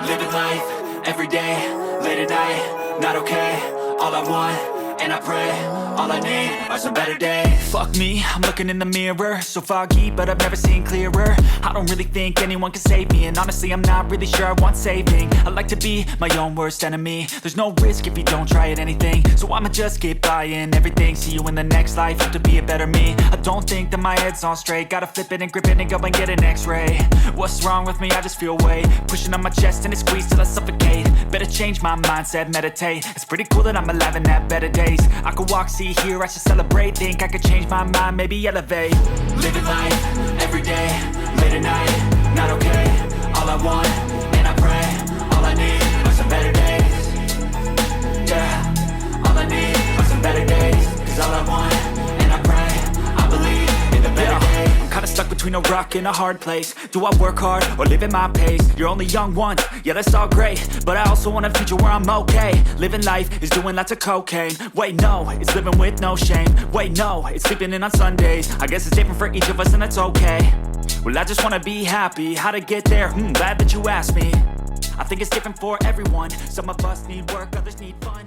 Living life, everyday, late at night, not okay. All I want, and I pray, all I need are some better days. Fuck me, I'm looking in the mirror, so foggy, but I've never seen clearer. I don't really think anyone can save me, and honestly I'm not really sure I want saving. I like to be my own worst enemy. There's no risk if you don't try at anything, so I'ma just keep buying everything. See you in the next life, have to be a better me. I don't think that my head's on straight, gotta flip it and grip it and go and get an x-ray. What's wrong with me? I just feel weight pushing on my chest and it squeezes till I suffocate. Better change my mindset, meditate. It's pretty cool that I'm alive and have better days. I could walk, see, hear, I should celebrate. Think I could change my mind, maybe elevate. Living life, everyday, late at night, not okay. All I want, and I pray, all I need are some better days. Yeah, all I need are some better days. Cause all I want, and I pray, I believe in the better days. I'm kinda stuck between a rock and a hard place. Do I work hard or live at my pace? You're only young once, yeah that's all great, but I also want a future where I'm okay. Living life is doing lots of cocaine. Wait no, it's living with no shame. Wait no, it's sleeping in on Sundays. I guess it's different for each of us and that's okay. Well I just wanna be happy, how to get there? Glad that you asked me. I think it's different for everyone. Some of us need work, others need fun.